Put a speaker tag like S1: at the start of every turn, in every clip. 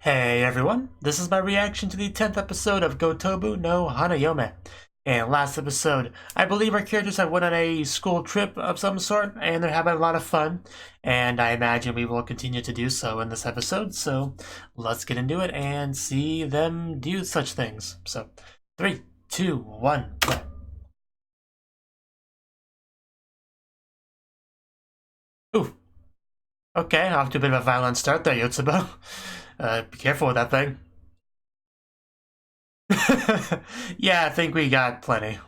S1: Hey everyone, this is my reaction to the 10th episode of Gotoubun no Hanayome. And last episode, I believe our characters have went on a school trip of some sort, and they're having a lot of fun. And I imagine we will continue to do so in this episode, so let's get into it and see them do such things. So, 3, 2, 1, play. Ooh. Okay, off to a bit of a violent start there, Yotsuba. Be careful with that thing. Yeah, I think we got plenty.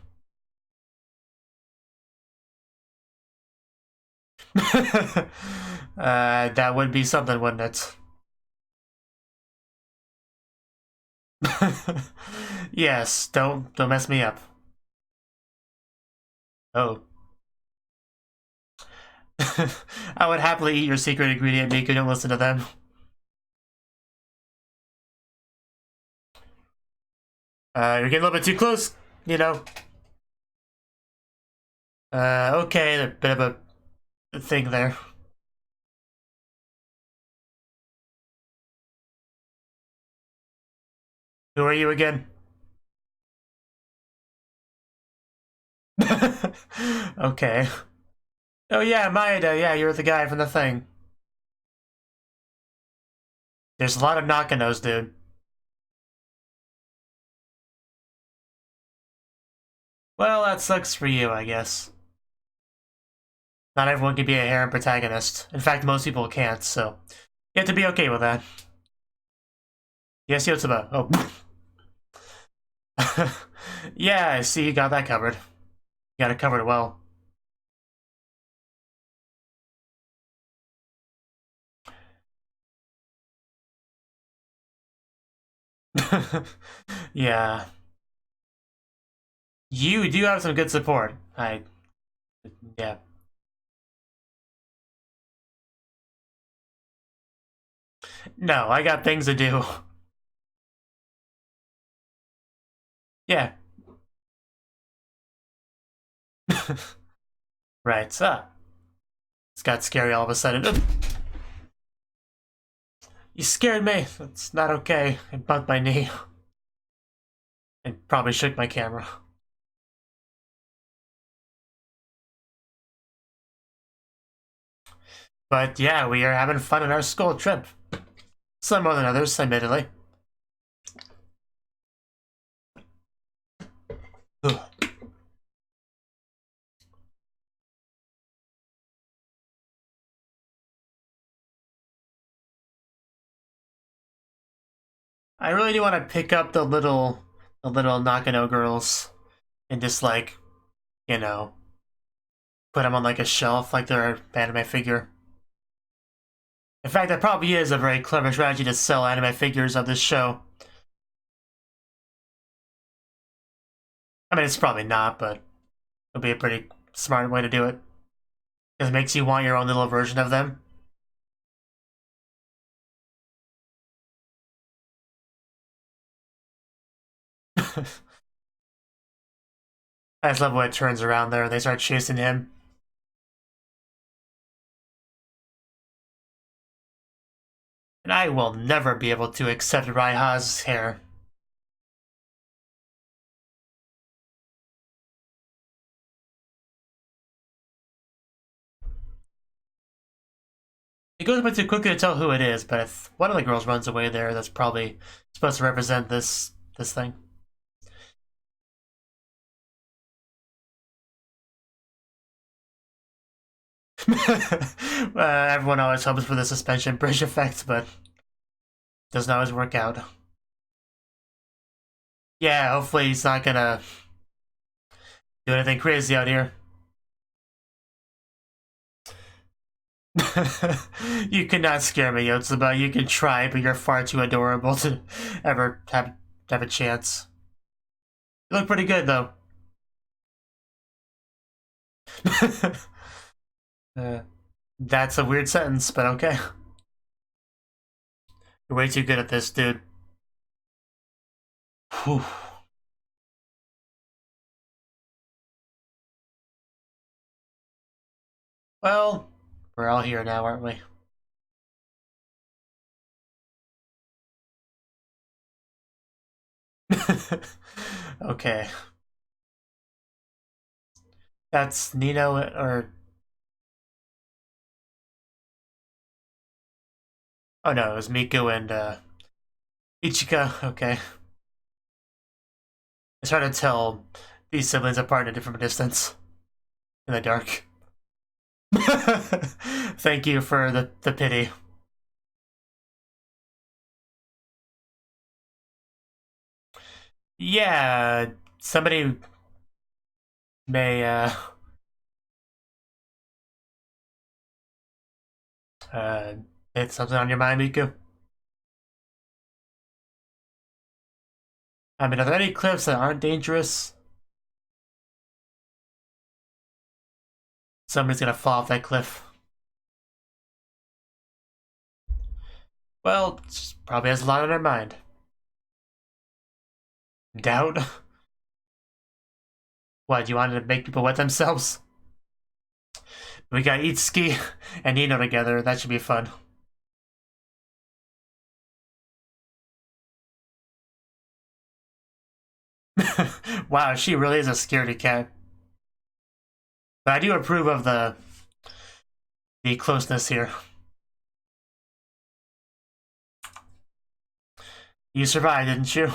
S1: That would be something, wouldn't it? Yes, don't mess me up. Oh. I would happily eat your secret ingredient, Miku. Don't listen to them. You're getting a little bit too close, you know. Okay, a bit of a thing there. Who are you again? Okay. Oh yeah, Maeda, yeah, you're the guy from the thing. There's a lot of Nakanos, dude. Well, that sucks for you, I guess. Not everyone can be a harem protagonist. In fact, most people can't, so you have to be okay with that. Yes, Yotsuba. Oh. Yeah, I see you got that covered. You got it covered well. Yeah. You do have some good support. Yeah. No, I got things to do. Yeah. Right, so. It's got scary all of a sudden. Ugh. You scared me. That's not okay. I bumped my knee. And probably shook my camera. But yeah, we are having fun on our school trip. Some more than others, admittedly. Ugh. I really do want to pick up the little Nakano girls and just like, you know, put them on like a shelf like they're an anime figure. In fact, that probably is a very clever strategy to sell anime figures of this show. I mean, it's probably not, but it'll be a pretty smart way to do it. It makes you want your own little version of them. I just love when it turns around there and they start chasing him. And I will never be able to accept Raiha's hair. It goes by too quickly to tell who it is, but if one of the girls runs away there, that's probably supposed to represent this thing. Everyone always hopes for the suspension bridge effect, but doesn't always work out. Yeah, hopefully he's not gonna do anything crazy out here. You cannot scare me, Yotsuba. You can try, but you're far too adorable to ever have a chance. You look pretty good, though. uh, that's a weird sentence, but okay. You're way too good at this, dude. Whew. Well, we're all here now, aren't we? Okay. That's Nino or... Oh no, it was Miku and Ichika. Okay. It's hard to tell these siblings apart in a different distance in the dark. Thank you for the pity. Yeah, somebody may uh hit something on your mind, Miku. I mean, are there any cliffs that aren't dangerous? Somebody's gonna fall off that cliff. Well, probably has a lot on their mind. Doubt? What, you wanted to make people wet themselves? We got Itsuki and Nino together. That should be fun. Wow, she really is a scaredy cat. But I do approve of the closeness here. You survived, didn't you?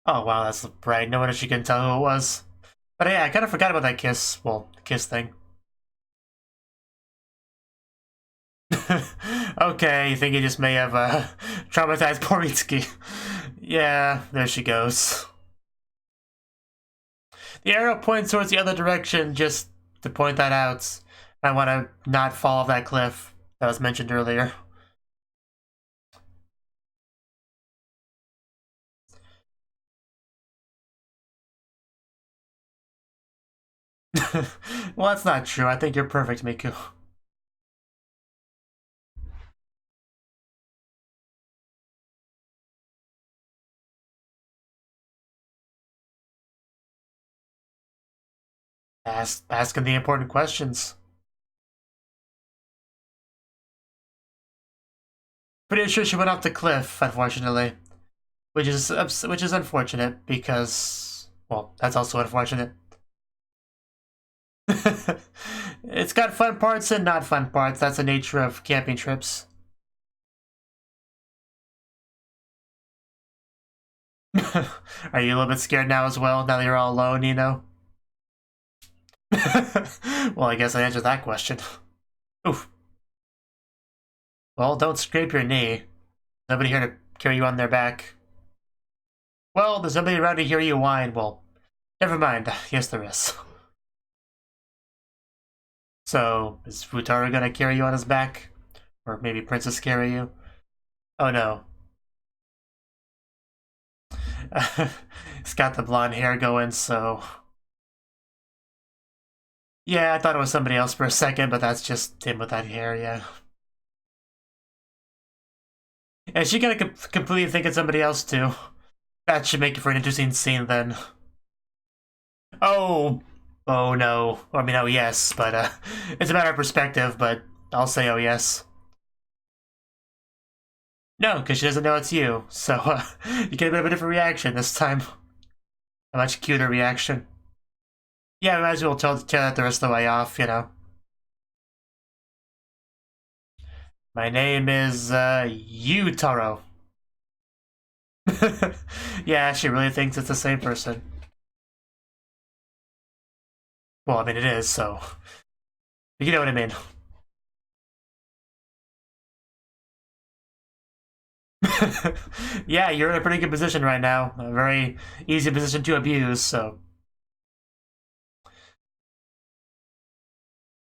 S1: Oh wow, that's bright. No wonder she couldn't tell who it was. But yeah, I kind of forgot about that kiss. Well, kiss thing. Okay, you think you just may have traumatized poor Itsuki. Yeah, there she goes. The arrow points towards the other direction just to point that out. I want to not fall off that cliff that was mentioned earlier. Well, that's not true. I think you're perfect, Miku. Asking the important questions. Pretty sure she went off the cliff, unfortunately, which is unfortunate because, well, that's also unfortunate. It's got fun parts and not fun parts. That's the nature of camping trips. Are you a little bit scared now as well? Now that you're all alone, you know? Well, I guess I answered that question. Oof. Well, don't scrape your knee. Nobody here to carry you on their back. Well, there's nobody around to hear you whine. Well, never mind. Yes, there is. So, is Futaro gonna carry you on his back? Or maybe Princess carry you? Oh no. He's got the blonde hair going, so... Yeah, I thought it was somebody else for a second, but that's just him with that hair, yeah. And she gonna completely think it's somebody else, too. That should make it for an interesting scene, then. Oh! Oh no. I mean, oh yes, but it's a matter of perspective, but I'll say oh yes. No, because she doesn't know it's you, so you get a bit of a different reaction this time. A much cuter reaction. Yeah, I might as well tell that the rest of the way off, you know. My name is, Taro. Yeah, she really thinks it's the same person. Well, I mean, it is, so... You know what I mean. Yeah, you're in a pretty good position right now. A very easy position to abuse, so...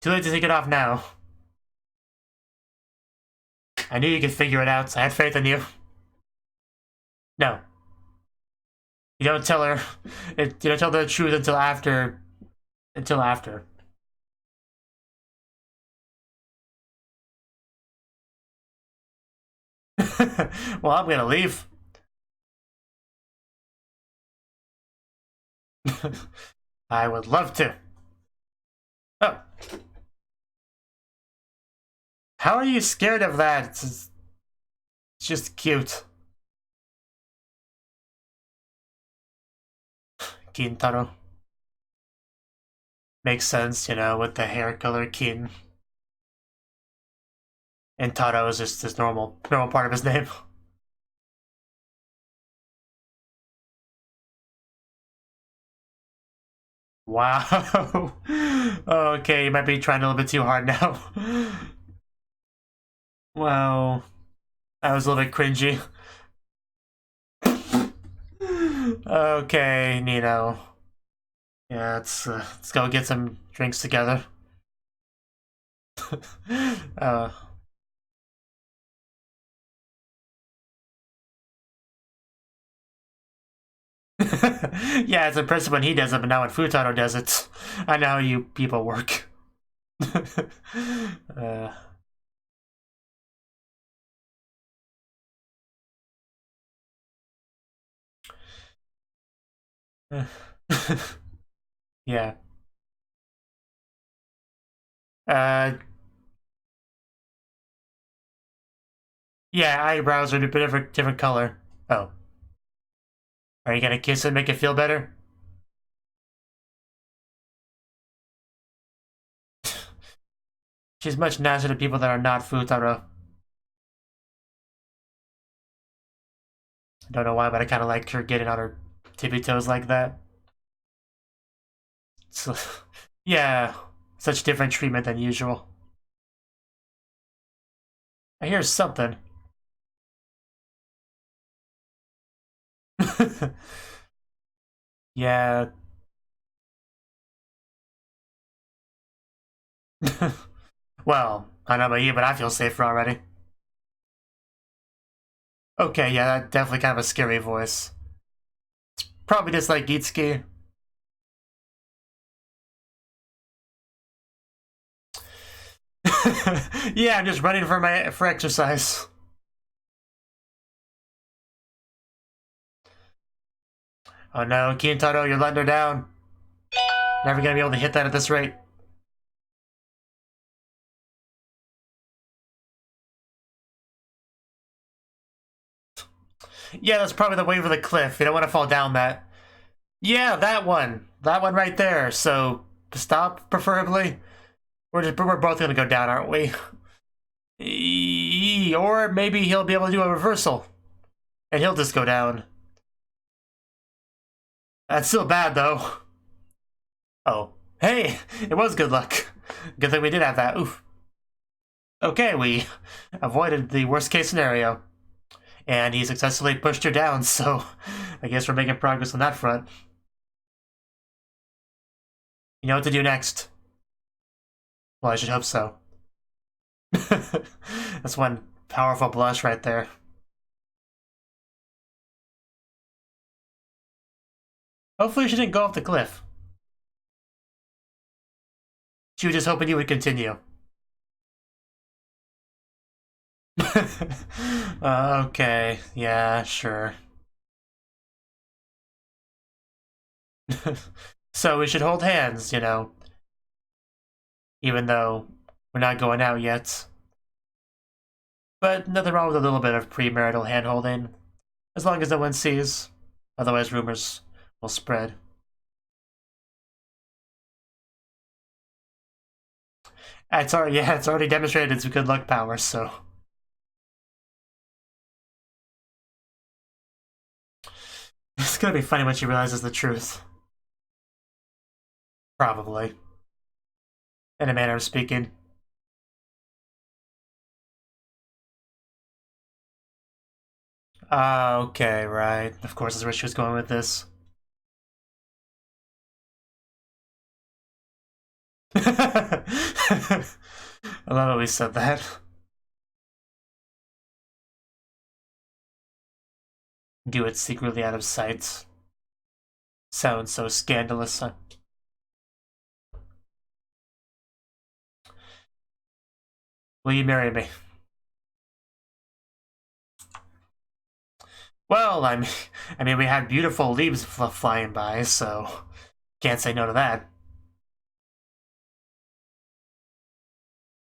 S1: Too late to take it off now. I knew you could figure it out, so I had faith in you. No. You don't tell her... You don't tell the truth until after... Until after. Well, I'm gonna leave. I would love to. Oh. How are you scared of that? It's just cute. Kintaro. Makes sense, you know, with the hair color Kin. And Taro is just his normal part of his name. Wow. Okay, you might be trying a little bit too hard now. Wow. That was a little bit cringy. Okay, Nino. Yeah, let's go get some drinks together. uh, yeah, it's impressive when he does it, but not when Futaro does it. I know how you people work. uh, yeah. Yeah, eyebrows are a different color. Oh. Are you gonna kiss it and make it feel better? She's much nicer to people that are not Futaro. I don't know why, but I kind of like her getting on her tippy toes like that. So, yeah, such different treatment than usual. I hear something. Yeah. Well, I don't know about you, but I feel safer already. Okay, yeah, that definitely kind of a scary voice. Probably just like Itsuki. Yeah, I'm just running for exercise. Oh no, Kintaro, you're letting her down. Never gonna be able to hit that at this rate. Yeah, that's probably the way for the cliff. You don't want to fall down that. Yeah, that one. That one right there. So, stop, preferably. We're both gonna go down, aren't we? Or maybe he'll be able to do a reversal. And he'll just go down. That's still bad, though. Oh. Hey, it was good luck. Good thing we did have that. Oof. Okay, we avoided the worst case scenario. And he successfully pushed her down, so I guess we're making progress on that front. You know what to do next. Well, I should hope so. That's one powerful blush right there. Hopefully she didn't go off the cliff. She was just hoping you would continue. Okay, yeah, sure. So we should hold hands, you know. Even though we're not going out yet. But nothing wrong with a little bit of premarital hand-holding. As long as no one sees. Otherwise rumors will spread. It's already demonstrated its good luck power, so. It's gonna be funny when she realizes the truth. Probably. In a manner of speaking. Okay, right. Of course, that's where she was going with this. I love how we said that. Do it secretly out of sight. Sounds so scandalous. Will you marry me? Well, I mean, we had beautiful leaves flying by, so can't say no to that.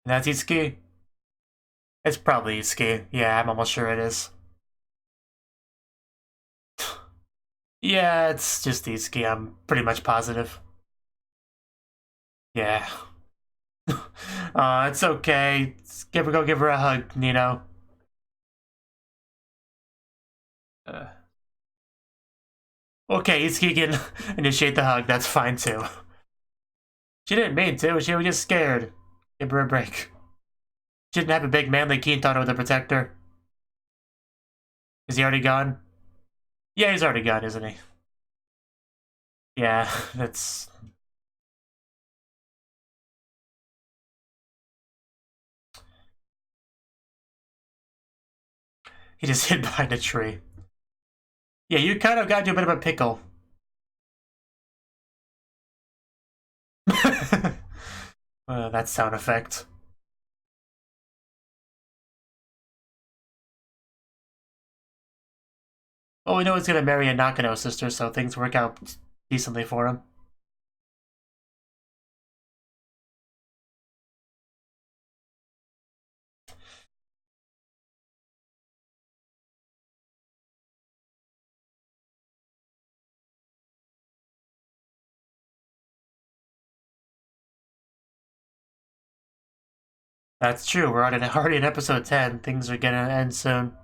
S1: That's Itsuki. It's probably Itsuki. Yeah, I'm almost sure it is. Yeah, it's just Itsuki. I'm pretty much positive. Yeah. It's okay. Go give her a hug, Nino. Okay, Itsuki can initiate the hug. That's fine too. She didn't mean to. She was just scared. Give her a break. She didn't have a big manly Kintaro to protect her. Is he already gone? Yeah, he's already gone, isn't he? Yeah, that's... He just hid behind a tree. Yeah, you kind of got into a bit of a pickle. That sound effect. Well, we know he's gonna marry a Nakano sister, so things work out decently for him. That's true, we're already in episode 10. Things are gonna end soon.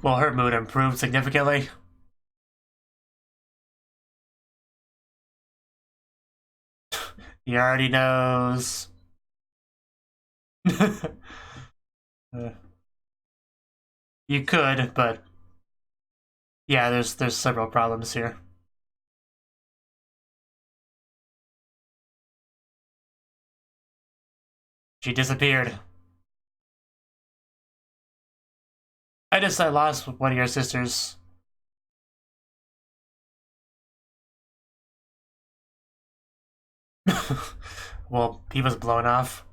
S1: Well, her mood improved significantly. He already knows. You could, but yeah, there's several problems here. She disappeared. I lost one of your sisters. Well, he was blown off.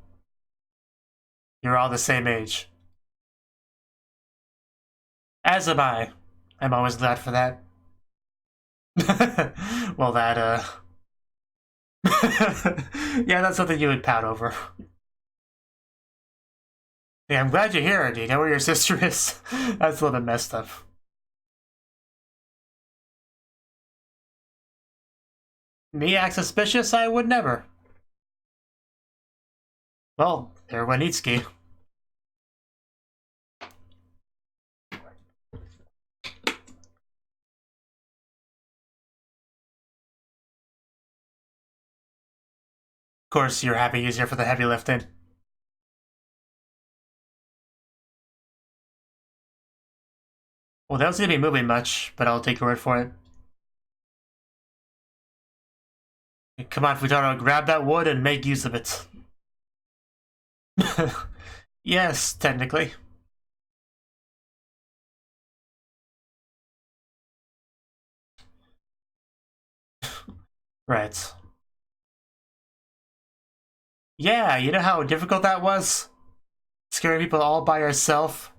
S1: You're all the same age. As am I. I'm always glad for that. Well, that, yeah, that's something you would pout over. Yeah, I'm glad you're here. Do you know where your sister is? That's a little bit messed up. Me act suspicious? I would never. Well, there went Itsuki. Of course, you're happy he's here for the heavy lifting. Well, they don't seem to be moving much, but I'll take your word for it. Come on, Futaro, grab that wood and make use of it. Yes, technically. Right. Yeah, you know how difficult that was? Scaring people all by yourself?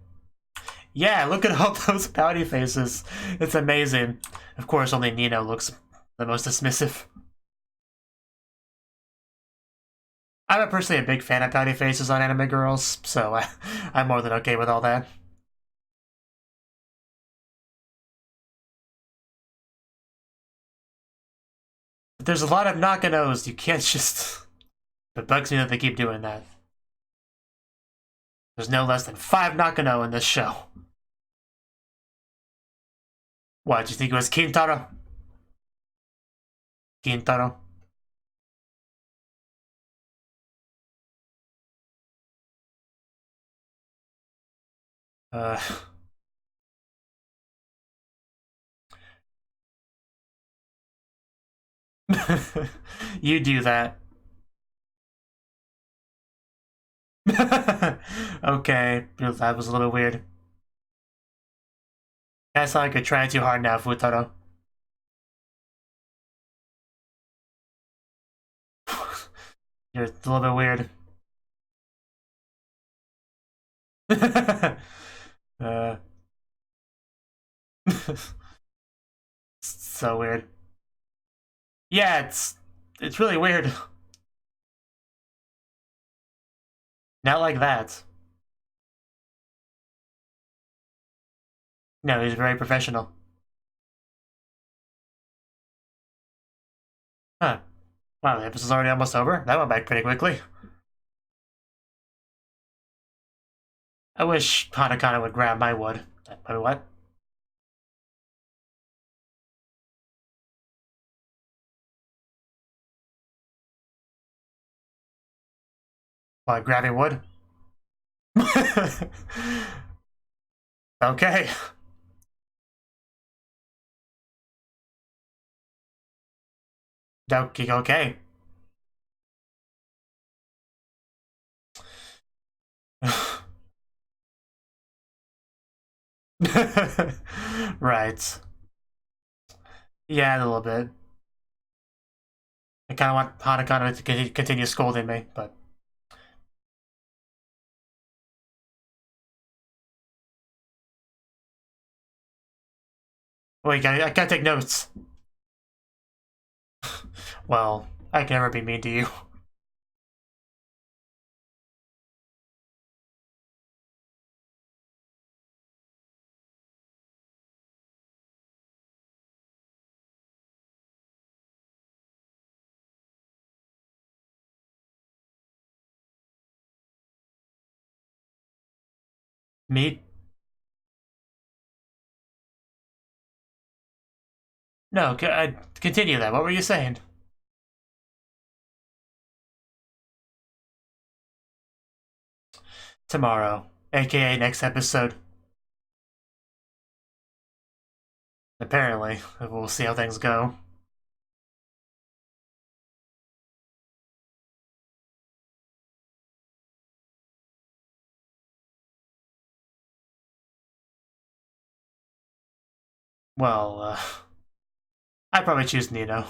S1: Yeah, look at all those pouty faces. It's amazing. Of course, only Nino looks the most dismissive. I'm personally a big fan of pouty faces on anime girls, so I'm more than okay with all that. But there's a lot of Nakanos, you can't just... It bugs me that they keep doing that. There's no less than 5 Nakano in this show. What, do you think it was Kintaro? Kintaro? Uh... You do that. Okay, that was a little weird. That's not like you're trying too hard now, Futaro. You're a little bit weird. uh, so weird. Yeah, it's really weird. Not like that. No, he's very professional. Huh. Wow, the episode's already almost over? That went back pretty quickly. I wish Hanakana would grab my wood. I mean, what? What, grabbing wood? Okay. Okay. Right. Yeah, a little bit. I kind of want Hanakana to continue scolding me, but... Wait, I can't take notes. Well, I can never be mean to you. Me? No, continue that. What were you saying? Tomorrow, aka next episode. Apparently, we'll see how things go. Well, I'd probably choose Nino.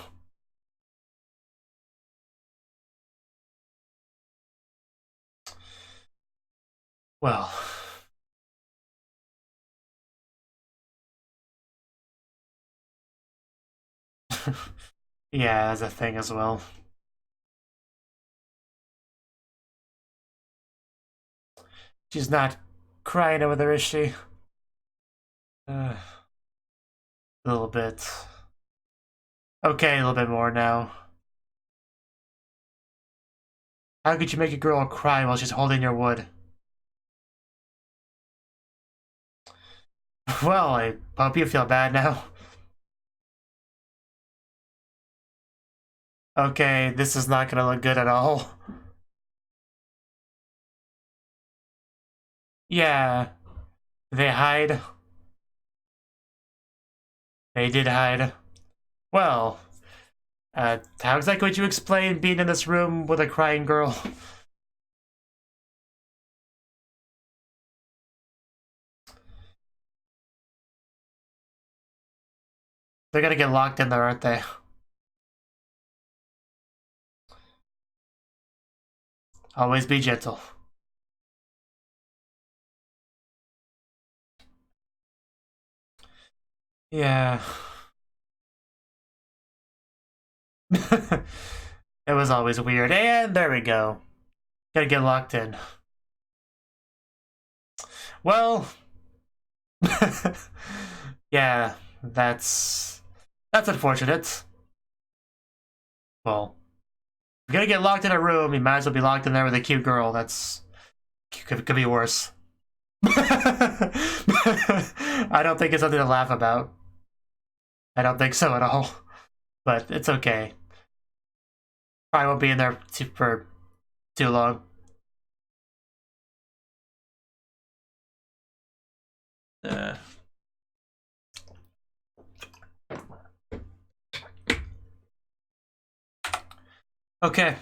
S1: Well... yeah, that's a thing as well. She's not crying over there, is she? A little bit. Okay, a little bit more now. How could you make a girl cry while she's holding your wood? Well, I hope you feel bad now. Okay, this is not gonna look good at all. Yeah. They hide. They did hide. Well, how exactly would you explain being in this room with a crying girl? They're gonna get locked in there, aren't they? Always be gentle. Yeah. It was always weird. And there we go. Gotta get locked in. Well... yeah, that's unfortunate. Well, if you're gonna get locked in a room, you might as well be locked in there with a cute girl. That's... could be worse. I don't think it's something to laugh about. I don't think so at all. But it's okay. Probably won't be in there for too long. Okay.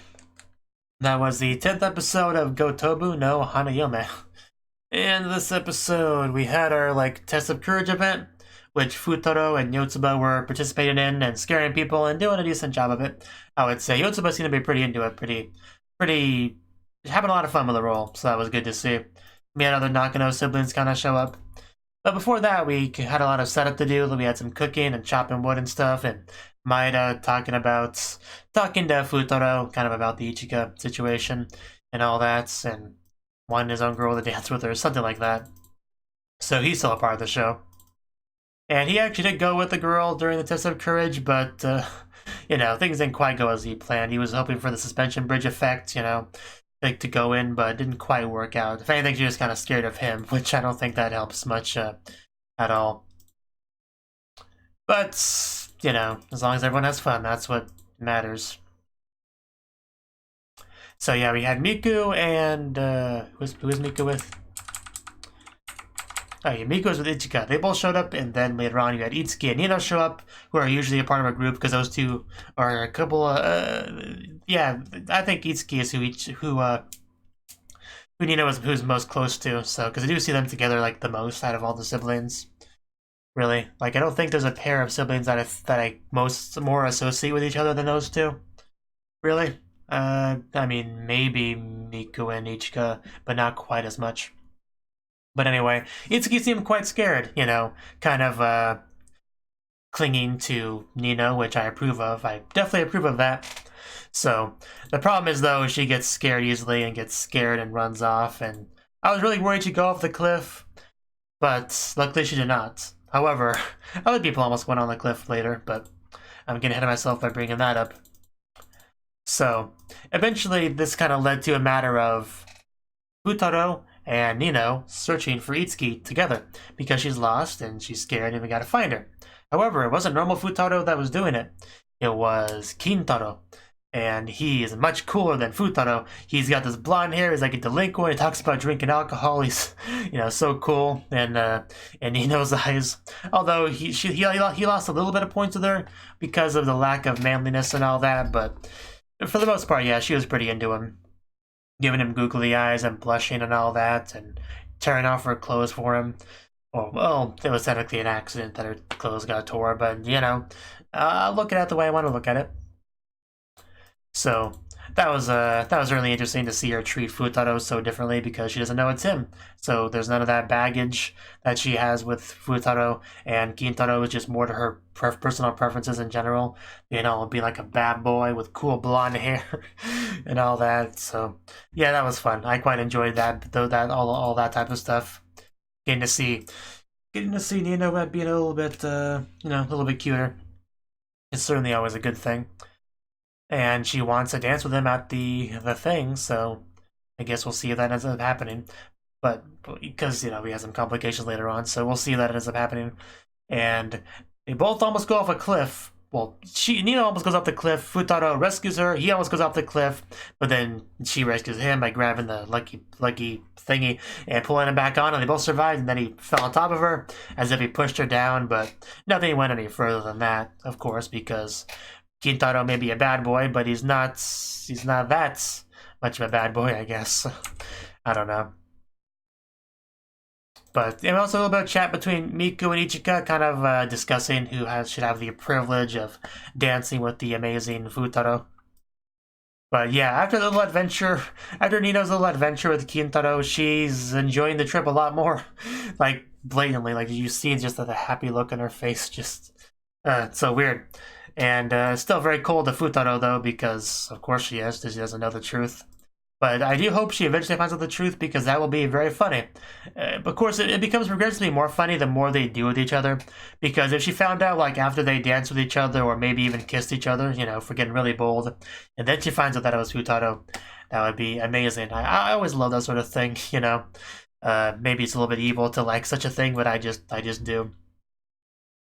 S1: That was the 10th episode of Gotoubun no Hanayome. In this episode, we had our, Test of Courage event, which Futaro and Yotsuba were participating in and scaring people and doing a decent job of it. I would say Yotsuba seemed to be pretty into it, pretty having a lot of fun with the role, so that was good to see. We had other Nakano siblings kind of show up. But before that, we had a lot of setup to do. We had some cooking and chopping wood and stuff, and Maeda talking to Futaro, kind of about the Ichika situation and all that, and wanting his own girl to dance with her, something like that. So he's still a part of the show. And he actually did go with the girl during the test of courage, but, you know, things didn't quite go as he planned. He was hoping for the suspension bridge effect, you know, like to go in, but it didn't quite work out. If anything, she was kind of scared of him, which I don't think that helps much at all. But, you know, as long as everyone has fun, that's what matters. So yeah, we had Miku and, who was Miku with? Oh yeah, Miku was with Ichika. They both showed up, and then later on you had Itsuki and Nino show up, who are usually a part of a group, because those two are a couple of, yeah, I think Itsuki is who Nino was, who's most close to, so, because I do see them together, like, the most out of all the siblings. Really. Like, I don't think there's a pair of siblings that I more associate with each other than those two. Really. I mean, maybe Miku and Ichika, but not quite as much. But anyway, Itsuki seemed quite scared, you know, kind of clinging to Nino, which I approve of. I definitely approve of that. So, the problem is, though, she gets scared easily and gets scared and runs off, and I was really worried she'd go off the cliff, but luckily she did not. However, other people almost went on the cliff later, but I'm getting ahead of myself by bringing that up. So, eventually, this kind of led to a matter of Futaro and Nino searching for Itsuki together, because she's lost and she's scared and we gotta find her. However, it wasn't normal Futaro that was doing it. It was Kintaro. And he is much cooler than Futaro. He's got this blonde hair, he's like a delinquent, he talks about drinking alcohol, he's, you know, so cool, and Nino's eyes. Although he lost a little bit of points with her because of the lack of manliness and all that, but for the most part, yeah, she was pretty into him. Giving him googly eyes and blushing and all that, and tearing off her clothes for him. Well, it was technically an accident that her clothes got tore, but, you know, I'll look at it the way I want to look at it. So, that was really interesting to see her treat Futaro so differently because she doesn't know it's him. So there's none of that baggage that she has with Futaro, and Kintaro is just more to her personal preferences in general. You know, being like a bad boy with cool blonde hair and all that. So yeah, that was fun. I quite enjoyed that, though, that all that type of stuff. Getting to see Nino being a little bit you know, a little bit cuter. It's certainly always a good thing. And she wants to dance with him at the thing, so I guess we'll see if that ends up happening. But because, you know, we have some complications later on, so we'll see if that ends up happening. And they both almost go off a cliff. Well, Nino almost goes off the cliff. Futaro rescues her. He almost goes off the cliff, but then she rescues him by grabbing the lucky thingy and pulling him back on, and they both survived. And then he fell on top of her as if he pushed her down, but nothing went any further than that, of course, because Kintaro may be a bad boy, but he's not that much of a bad boy, I guess. I don't know. But and also a little bit of chat between Miku and Ichika, kind of discussing who should have the privilege of dancing with the amazing Futaro. But yeah, after Nino's little adventure with Kintaro, she's enjoying the trip a lot more. Like, blatantly, like, you see just the happy look on her face, just, it's so weird. And still very cold to Futaro, though, because, of course she doesn't know the truth. But I do hope she eventually finds out the truth, because that will be very funny. Of course, it becomes progressively more funny the more they do with each other. Because if she found out, like, after they danced with each other, or maybe even kissed each other, you know, for getting really bold, and then she finds out that it was Futaro, that would be amazing. I always love that sort of thing, you know. Maybe it's a little bit evil to like such a thing, but I just do.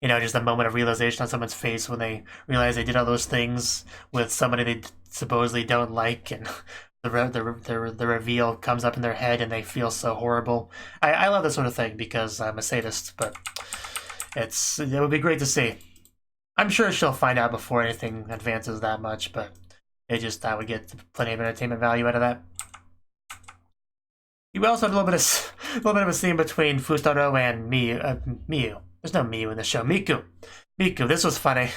S1: You know, just a moment of realization on someone's face when they realize they did all those things with somebody they supposedly don't like, and the reveal comes up in their head and they feel so horrible. I love that sort of thing because I'm a sadist, but it would be great to see. I'm sure she'll find out before anything advances that much, but I would get plenty of entertainment value out of that. You also have a little bit of a scene between Futaro and Miyu. There's no Miyu in the show. Miku, this was funny.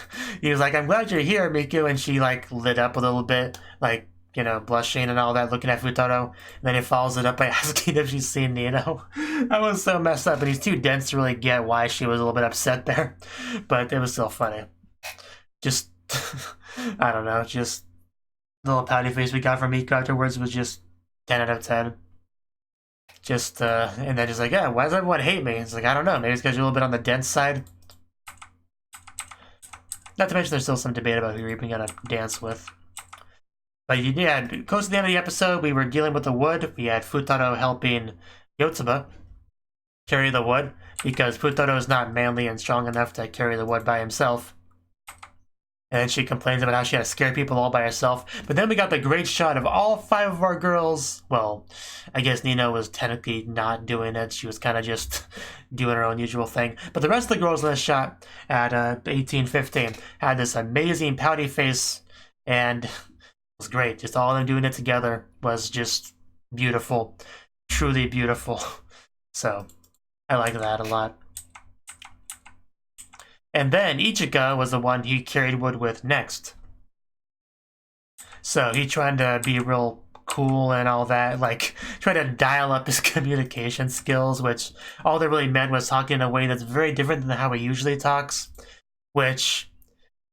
S1: He was like, "I'm glad you're here, Miku," and she, like, lit up a little bit, like, you know, blushing and all that, looking at Futaro. And then he follows it up by asking if she's seen Nino. That was so messed up, and he's too dense to really get why she was a little bit upset there. But it was still funny. Just, I don't know, just the little pouty face we got from Miku afterwards was just 10 out of 10. Just, and then just like, yeah, why does everyone hate me? It's like, I don't know, maybe it's because you're a little bit on the dense side. Not to mention there's still some debate about who you're even gonna dance with. But yeah, close to the end of the episode, we were dealing with the wood. We had Futaro helping Yotsuba carry the wood, because Futaro is not manly and strong enough to carry the wood by himself. And then she complains about how she had to scare people all by herself. But then we got the great shot of all 5 of our girls. Well, I guess Nino was technically not doing it. She was kind of just doing her own usual thing. But the rest of the girls in this shot at 18-15 had this amazing pouty face. And it was great. Just all of them doing it together was just beautiful. Truly beautiful. So, I like that a lot. And then Ichika was the one he carried wood with next. So he tried to be real cool and all that, like trying to dial up his communication skills, which all they really meant was talking in a way that's very different than how he usually talks, which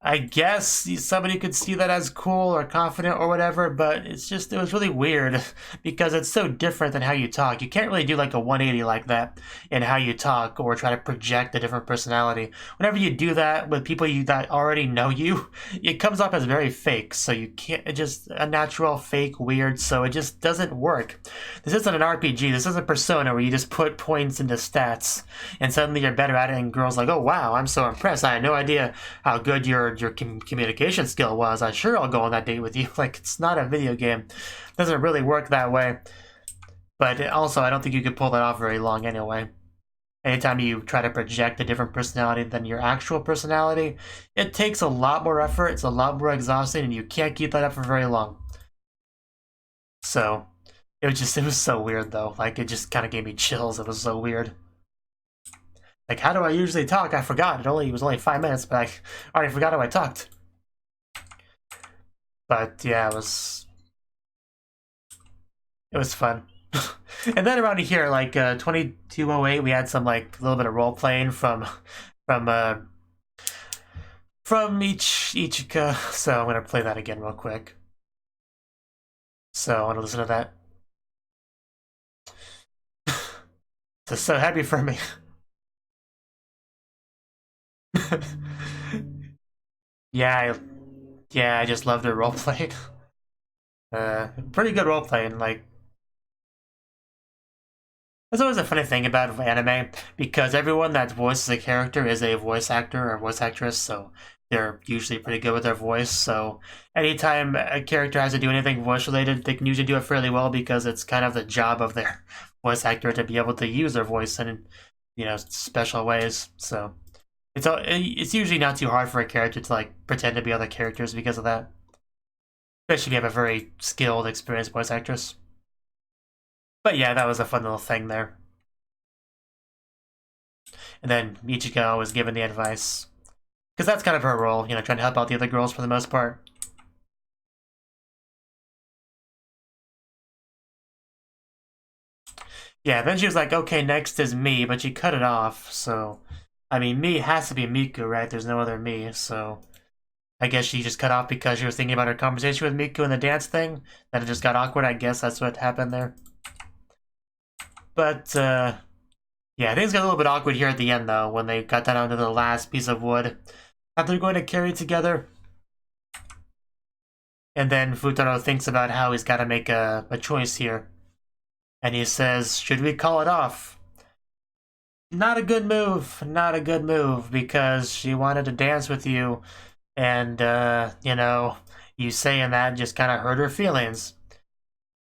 S1: I guess somebody could see that as cool or confident or whatever, but it was really weird because it's so different than how you talk. You can't really do like a 180 like that in how you talk or try to project a different personality. Whenever you do that with people that already know you, it comes off as very fake. So you can't, it's just a natural, fake, weird, so it just doesn't work. This isn't an RPG. This isn't Persona where you just put points into stats and suddenly you're better at it and girls like, oh wow, I'm so impressed. I had no idea how good your communication skill was. I'm sure I'll go on that date with you. Like, it's not a video game. It doesn't really work that way. But also, I don't think you could pull that off very long anyway. Anytime you try to project a different personality than your actual personality, it takes a lot more effort, it's a lot more exhausting, and you can't keep that up for very long. So, it was so weird though. Like, it just kind of gave me chills. It was so weird. Like, how do I usually talk? I forgot. It was only 5 minutes, but I already forgot how I talked. But yeah, it was fun. And then around here, like 2208, we had some like a little bit of role playing from Ichika. So I'm gonna play that again real quick. So I want to listen to that. It's so happy for me. Yeah, I just loved her roleplay. Pretty good roleplaying. Like, that's always a funny thing about anime, because everyone that voices a character is a voice actor or voice actress, so they're usually pretty good with their voice. So anytime a character has to do anything voice related, they can usually do it fairly well because it's kind of the job of their voice actor to be able to use their voice in, special ways. So it's usually not too hard for a character to like pretend to be other characters because of that. Especially if you have a very skilled, experienced voice actress. But yeah, that was a fun little thing there. And then Michiko was given the advice. Because that's kind of her role, trying to help out the other girls for the most part. Yeah, then she was like, okay, next is me, but she cut it off, so... I mean, me has to be Miku, right? There's no other me, so... I guess she just cut off because she was thinking about her conversation with Miku and the dance thing. That it just got awkward, I guess that's what happened there. But, yeah, things got a little bit awkward here at the end, though, when they got down onto the last piece of wood that they're going to carry together. And then Futaro thinks about how he's got to make a choice here. And he says, should we call it off? Not a good move, because she wanted to dance with you, and, you saying that just kind of hurt her feelings.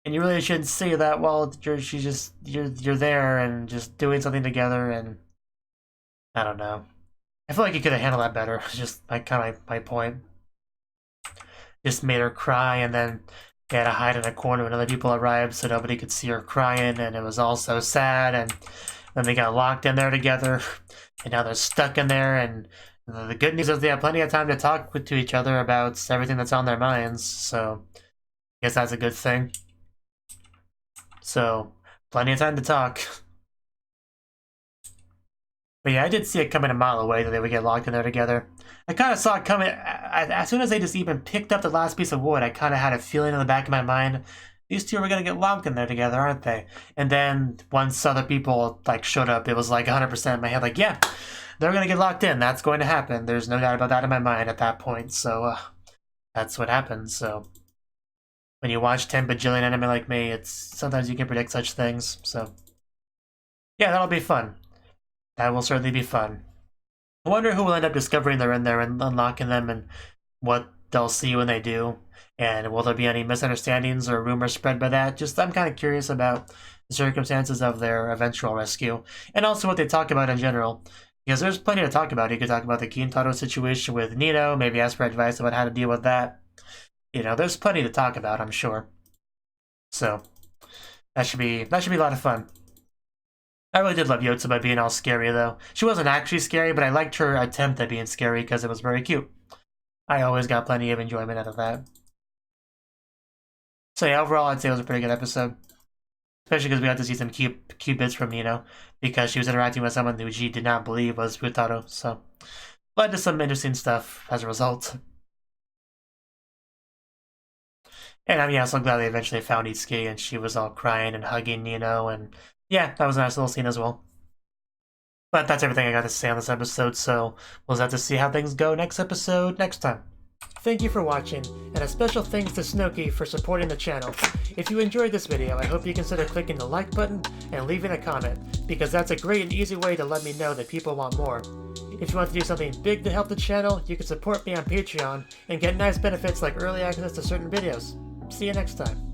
S1: And you really shouldn't say that while you're there and just doing something together, and I don't know. I feel like you could have handled that better. Just like kind of my point. Just made her cry, and then they had to hide in a corner when other people arrived so nobody could see her crying, and it was all so sad, and then they got locked in there together, and now they're stuck in there, and the good news is they have plenty of time to talk to each other about everything that's on their minds, so I guess that's a good thing. So, plenty of time to talk. But yeah, I did see it coming a mile away that they would get locked in there together. I kind of saw it coming, as soon as they just even picked up the last piece of wood, I kind of had a feeling in the back of my mind these two are gonna get locked in there together, aren't they? And then once other people like showed up, it was like 100% in my head, like, yeah, they're gonna get locked in. That's going to happen. There's no doubt about that in my mind at that point. So that's what happened. So when you watch 10 bajillion anime like me, it's sometimes you can predict such things. So yeah, that'll be fun. That will certainly be fun. I wonder who will end up discovering they're in there and unlocking them, and what they'll see when they do. And will there be any misunderstandings or rumors spread by that? Just, I'm kind of curious about the circumstances of their eventual rescue, and also what they talk about in general. Because there's plenty to talk about. You could talk about the Kintaro situation with Nino, maybe ask for advice about how to deal with that. You know, there's plenty to talk about, I'm sure. So, that should be a lot of fun. I really did love Yotsuba being all scary, though. She wasn't actually scary, but I liked her attempt at being scary because it was very cute. I always got plenty of enjoyment out of that. So yeah, overall, I'd say it was a pretty good episode. Especially because we got to see some cute bits from Nino, because she was interacting with someone who she did not believe was Futaro, so led to some interesting stuff as a result. And I'm so glad they eventually found Itsuki, and she was all crying and hugging Nino, and yeah, that was a nice little scene as well. But that's everything I got to say on this episode, so we'll just have to see how things go next episode next time. Thank you for watching, and a special thanks to Cnouki for supporting the channel. If you enjoyed this video, I hope you consider clicking the like button and leaving a comment, because that's a great and easy way to let me know that people want more. If you want to do something big to help the channel, you can support me on Patreon and get nice benefits like early access to certain videos. See you next time.